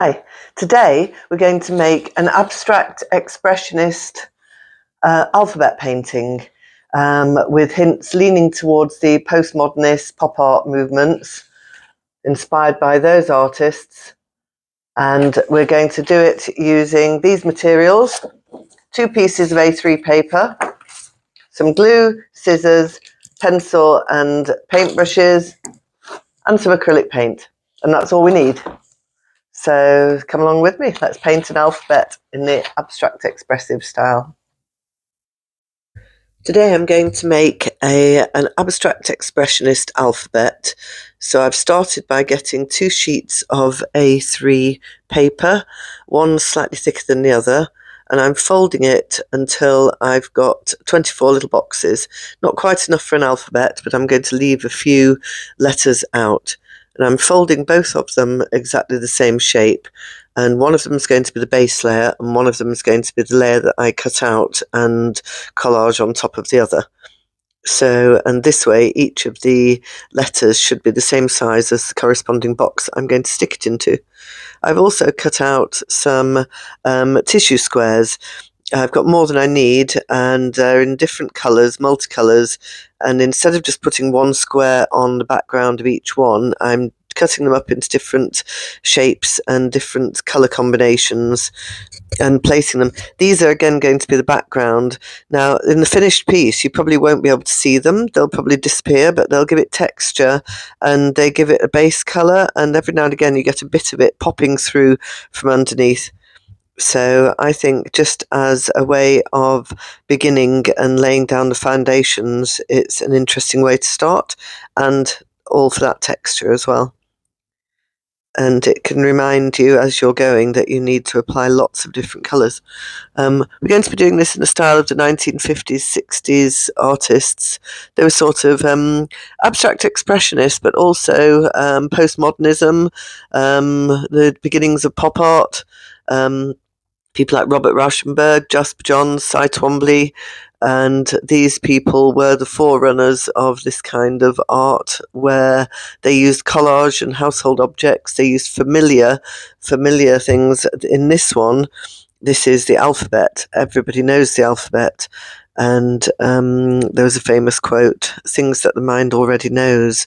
Hi, today we're going to make an abstract expressionist alphabet painting with hints leaning towards the postmodernist pop art movements, inspired by those artists. And we're going to do it using these materials: 2 pieces of A3 paper, some glue, scissors, pencil and paintbrushes, and some acrylic paint. And that's all we need. So come along with me, let's paint an alphabet in the abstract expressive style. Today I'm going to make an abstract expressionist alphabet. So I've started by getting 2 sheets of A3 paper, one slightly thicker than the other, and I'm folding it until I've got 24 little boxes. Not quite enough for an alphabet, but I'm going to leave a few letters out. And I'm folding both of them exactly the same shape. And one of them is going to be the base layer, and one of them is going to be the layer that I cut out and collage on top of the other. So, and this way, each of the letters should be the same size as the corresponding box I'm going to stick it into. I've also cut out some tissue squares. I've got more than I need, and they're in different colours, multicolours, and instead of just putting one square on the background of each one, I'm cutting them up into different shapes and different colour combinations and placing them. These are again going to be the background. Now, in the finished piece, you probably won't be able to see them. They'll probably disappear, but they'll give it texture and they give it a base colour, and every now and again you get a bit of it popping through from underneath. So I think just as a way of beginning and laying down the foundations, it's an interesting way to start, and all for that texture as well. And it can remind you as you're going that you need to apply lots of different colours. We're going to be doing this in the style of the 1950s, 60s artists. They were sort of abstract expressionists, but also postmodernism, the beginnings of pop art. People like Robert Rauschenberg, Jasper, Twombly, and these people were the forerunners of this kind of art where they used collage and household objects. They used familiar things. In this one, this is the alphabet. Everybody knows the alphabet. And there was a famous quote, "Things that the mind already knows,"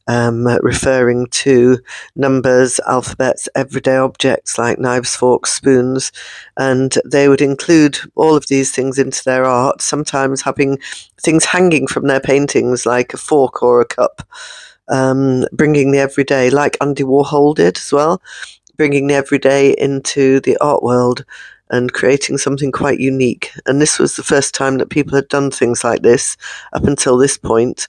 referring to numbers, alphabets, everyday objects like knives, forks, spoons, and they would include all of these things into their art, sometimes having things hanging from their paintings like a fork or a cup, bringing the everyday, like Andy Warhol did as well, bringing the everyday into the art world and creating something quite unique. And this was the first time that people had done things like this up until this point.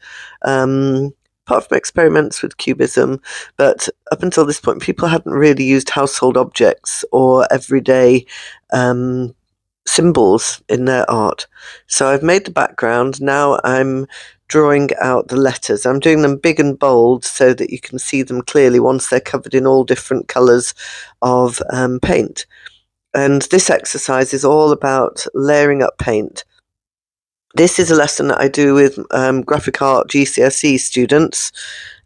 Apart from experiments with cubism, but up until this point, people hadn't really used household objects or everyday symbols in their art. So I've made the background. Now I'm drawing out the letters. I'm doing them big and bold so that you can see them clearly once they're covered in all different colours of paint. And this exercise is all about layering up paint. This is a lesson that I do with graphic art GCSE students,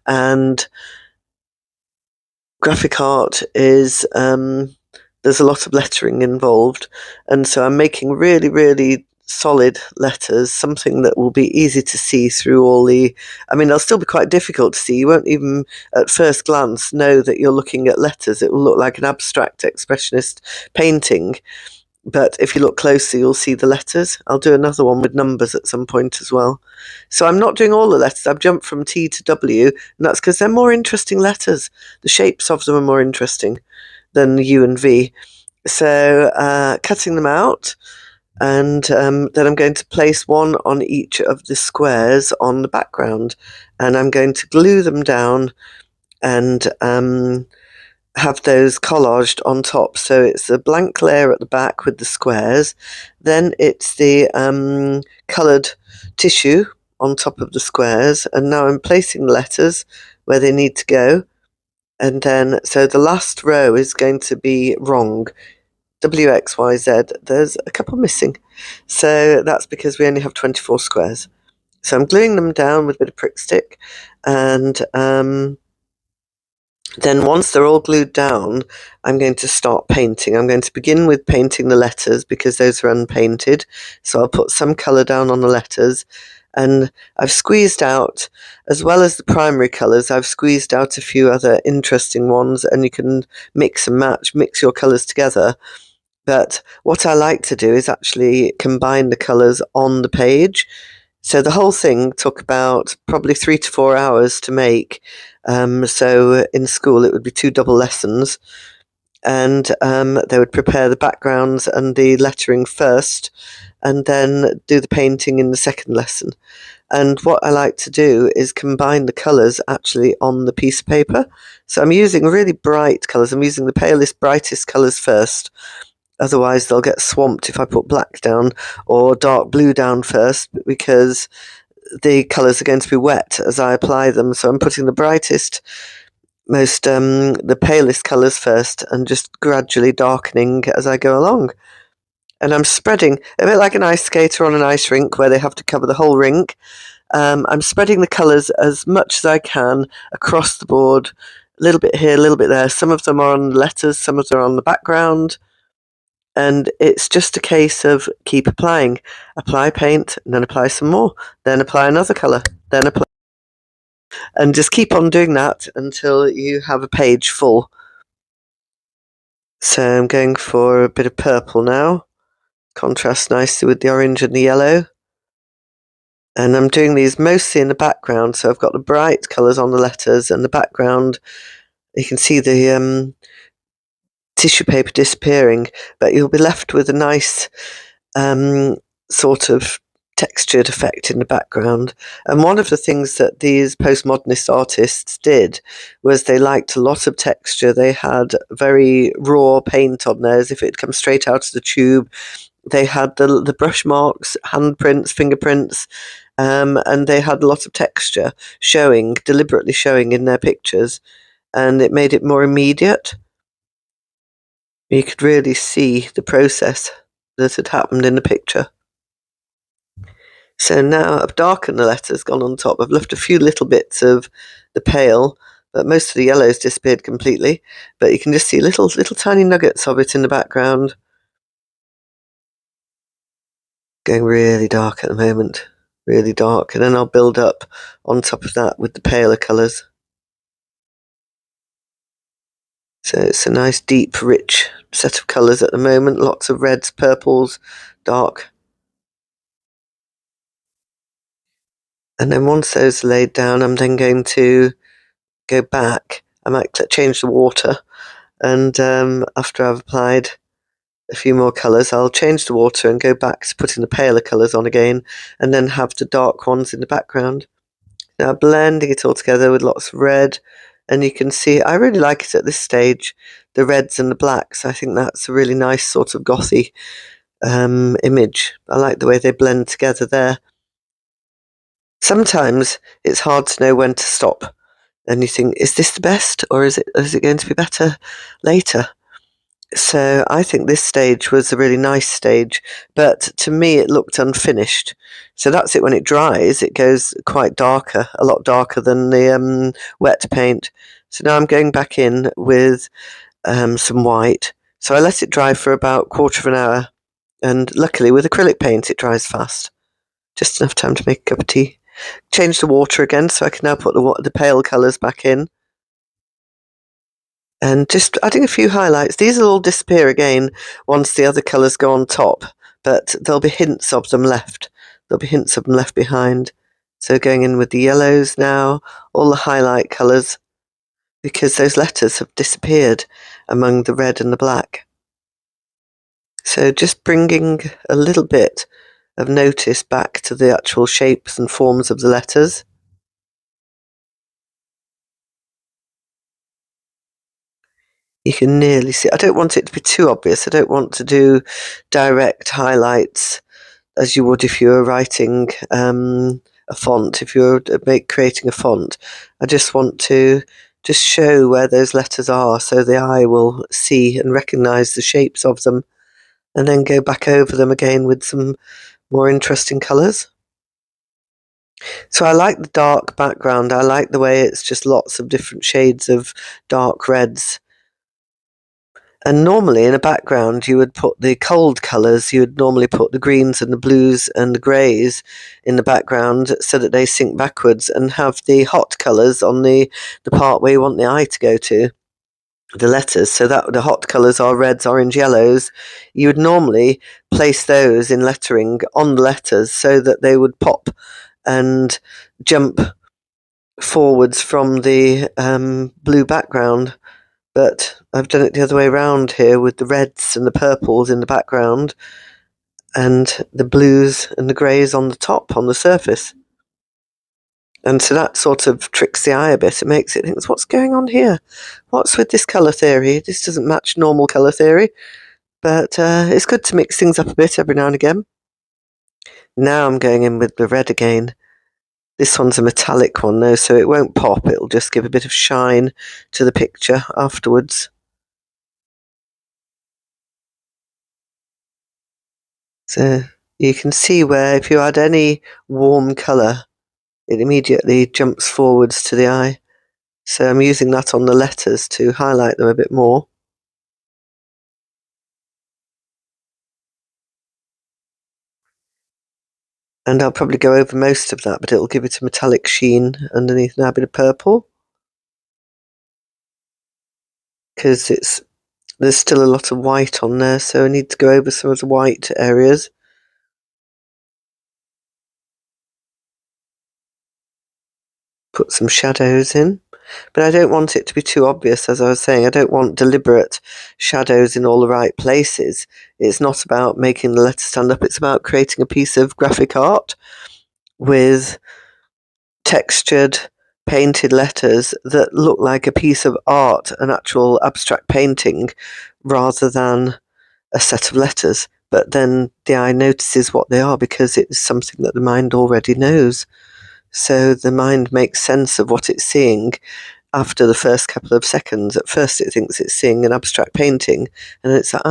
and graphic art is, there's a lot of lettering involved, and so I'm making really, really solid letters, something that will be easy to see through all the, I mean, they'll still be quite difficult to see. You won't even at first glance know that you're looking at letters. It will look like an abstract expressionist painting. But if you look closely, you'll see the letters. I'll do another one with numbers at some point as well. So I'm not doing all the letters. I've jumped from T to W, and that's because they're more interesting letters. The shapes of them are more interesting than U and V. So cutting them out, and then I'm going to place one on each of the squares on the background, and I'm going to glue them down and have those collaged on top. So it's a blank layer at the back with the squares, then it's the coloured tissue on top of the squares, and now I'm placing the letters where they need to go. And then, so the last row is going to be wrong. W, X, Y, Z. There's a couple missing. So that's because we only have 24 squares. So I'm gluing them down with a bit of prick stick, and Then once they're all glued down, I'm going to start painting. I'm going to begin with painting the letters because those are unpainted. So I'll put some colour down on the letters. And I've squeezed out, as well as the primary colours, I've squeezed out a few other interesting ones, and you can mix and match, mix your colours together. But what I like to do is actually combine the colours on the page. So the whole thing took about probably 3 to 4 hours to make. So in school it would be 2 double lessons, and they would prepare the backgrounds and the lettering first, and then do the painting in the second lesson. And what I like to do is combine the colours actually on the piece of paper. So I'm using really bright colours. I'm using the palest, brightest colours first. Otherwise, they'll get swamped if I put black down or dark blue down first, because the colours are going to be wet as I apply them. So I'm putting the brightest, the palest colours first, and just gradually darkening as I go along. And I'm spreading, a bit like an ice skater on an ice rink where they have to cover the whole rink. I'm spreading the colours as much as I can across the board, a little bit here, a little bit there. Some of them are on the letters, some of them are on the background. And it's just a case of keep applying. Apply paint, and then apply some more, then apply another colour, then apply, and just keep on doing that until you have a page full. So I'm going for a bit of purple now, contrasts nicely with the orange and the yellow. And I'm doing these mostly in the background, so I've got the bright colours on the letters, and the background, you can see the tissue paper disappearing, but you'll be left with a nice sort of textured effect in the background. And one of the things that these postmodernist artists did was they liked a lot of texture. They had very raw paint on there, as if it had come straight out of the tube. They had the brush marks, handprints, fingerprints, and they had a lot of texture showing, deliberately showing in their pictures, and it made it more immediate. You could really see the process that had happened in the picture. So now I've darkened the letters, gone on top. I've left a few little bits of the pale, but most of the yellow's disappeared completely. But you can just see little tiny nuggets of it in the background. Going really dark at the moment, really dark. And then I'll build up on top of that with the paler colours. So it's a nice, deep, rich set of colours at the moment. Lots of reds, purples, dark. And then once those are laid down, I'm then going to go back. I might change the water, and after I've applied a few more colours, I'll change the water and go back to putting the paler colours on again, and then have the dark ones in the background. Now blending it all together with lots of red, and you can see I really like it at this stage, the reds and the blacks. I think that's a really nice sort of gothy image. I like the way they blend together there. Sometimes it's hard to know when to stop, and you think, is this the best, or is it going to be better later? So I think this stage was a really nice stage, but to me it looked unfinished. So that's it. When it dries, it goes quite darker, a lot darker than the wet paint. So now I'm going back in with some white. So I let it dry for about a quarter of an hour, and luckily with acrylic paint it dries fast. Just enough time to make a cup of tea. Change the water again, so I can now put the pale colours back in. And just adding a few highlights. These will all disappear again once the other colours go on top, but there'll be hints of them left. There'll be hints of them left behind. So going in with the yellows now, all the highlight colours, because those letters have disappeared among the red and the black. So just bringing a little bit of notice back to the actual shapes and forms of the letters. You can nearly see. I don't want it to be too obvious. I don't want to do direct highlights as you would if you were writing a font, if you were creating a font. I just want to just show where those letters are so the eye will see and recognise the shapes of them, and then go back over them again with some more interesting colours. So I like the dark background. I like the way it's just lots of different shades of dark reds. And normally in a background, you would put the cold colours, you would normally put the greens and the blues and the greys in the background so that they sink backwards, and have the hot colours on the part where you want the eye to go to, the letters. So that the hot colours are reds, orange, yellows. You would normally place those in lettering on the letters so that they would pop and jump forwards from the blue background. But I've done it the other way around here, with the reds and the purples in the background and the blues and the greys on the top, on the surface. And so that sort of tricks the eye a bit. It makes it think, what's going on here? What's with this colour theory? This doesn't match normal colour theory. But it's good to mix things up a bit every now and again. Now I'm going in with the red again. This one's a metallic one though, so it won't pop. It'll just give a bit of shine to the picture afterwards. So you can see where if you add any warm colour, it immediately jumps forwards to the eye. So I'm using that on the letters to highlight them a bit more. And I'll probably go over most of that, but it'll give it a metallic sheen underneath now, a bit of purple. Because there's still a lot of white on there, so I need to go over some of the white areas. Put some shadows in. But I don't want it to be too obvious, as I was saying. I don't want deliberate shadows in all the right places. It's not about making the letter stand up. It's about creating a piece of graphic art with textured, painted letters that look like a piece of art, an actual abstract painting, rather than a set of letters. But then the eye notices what they are because it's something that the mind already knows. So the mind makes sense of what it's seeing after the first couple of seconds. At first it thinks it's seeing an abstract painting, and it's like,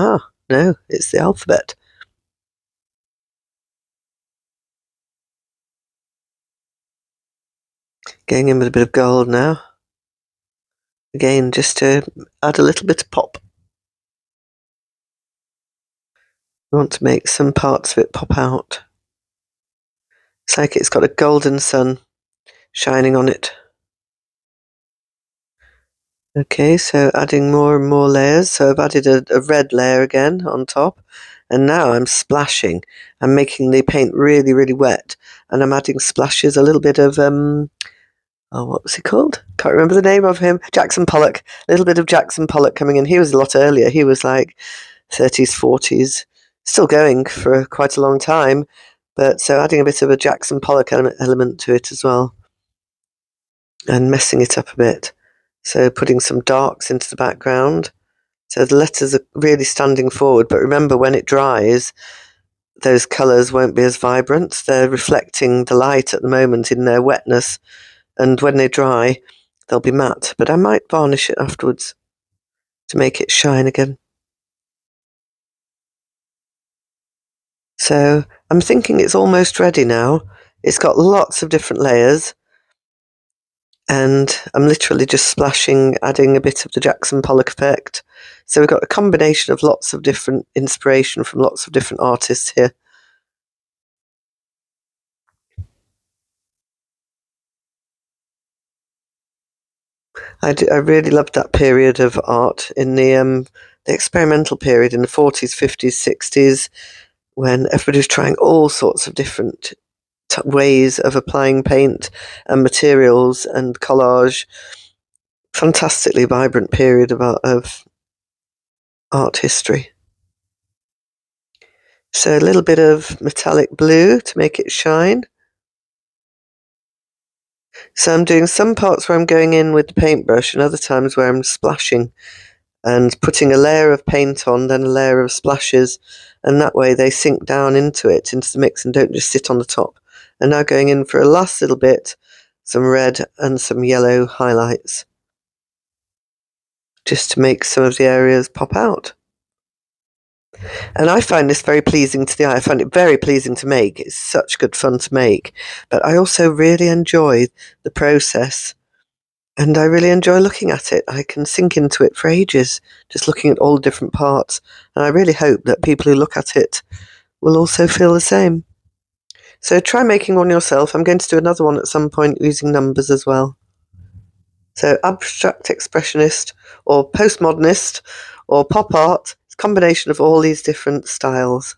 no, it's the alphabet. Going in with a bit of gold now. Again, just to add a little bit of pop. We want to make some parts of it pop out. It's like it's got a golden sun shining on it. Okay, so adding more and more layers. So I've added a red layer again on top, and now I'm splashing. I'm making the paint really, really wet, and I'm adding splashes, a little bit of what was he called? Can't remember the name of him. Jackson Pollock. A little bit of Jackson Pollock coming in. He was a lot earlier. He was like 30s, 40s, still going for quite a long time. But so adding a bit of a Jackson Pollock element to it as well, and messing it up a bit. So putting some darks into the background. So the letters are really standing forward. But remember, when it dries, those colours won't be as vibrant. They're reflecting the light at the moment in their wetness. And when they dry, they'll be matte. But I might varnish it afterwards to make it shine again. So I'm thinking it's almost ready now. It's got lots of different layers. And I'm literally just splashing, adding a bit of the Jackson Pollock effect. So we've got a combination of lots of different inspiration from lots of different artists here. I really loved that period of art in the experimental period in the 40s, 50s, 60s, when everybody was trying all sorts of different ways of applying paint and materials and collage. Fantastically vibrant period of art history. So a little bit of metallic blue to make it shine. So I'm doing some parts where I'm going in with the paintbrush and other times where I'm splashing and putting a layer of paint on, then a layer of splashes, and that way they sink down into it, into the mix, and don't just sit on the top. And now going in for a last little bit, some red and some yellow highlights, just to make some of the areas pop out. And I find this very pleasing to the eye. I find it very pleasing to make. It's such good fun to make. But I also really enjoy the process. And I really enjoy looking at it. I can sink into it for ages, just looking at all the different parts. And I really hope that people who look at it will also feel the same. So try making one yourself. I'm going to do another one at some point using numbers as well. So Abstract Expressionist or Postmodernist or Pop Art. It's a combination of all these different styles.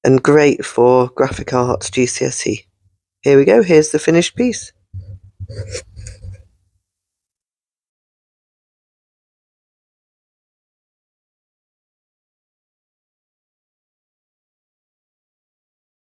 And great for graphic arts GCSE. Here we go. Here's the finished piece.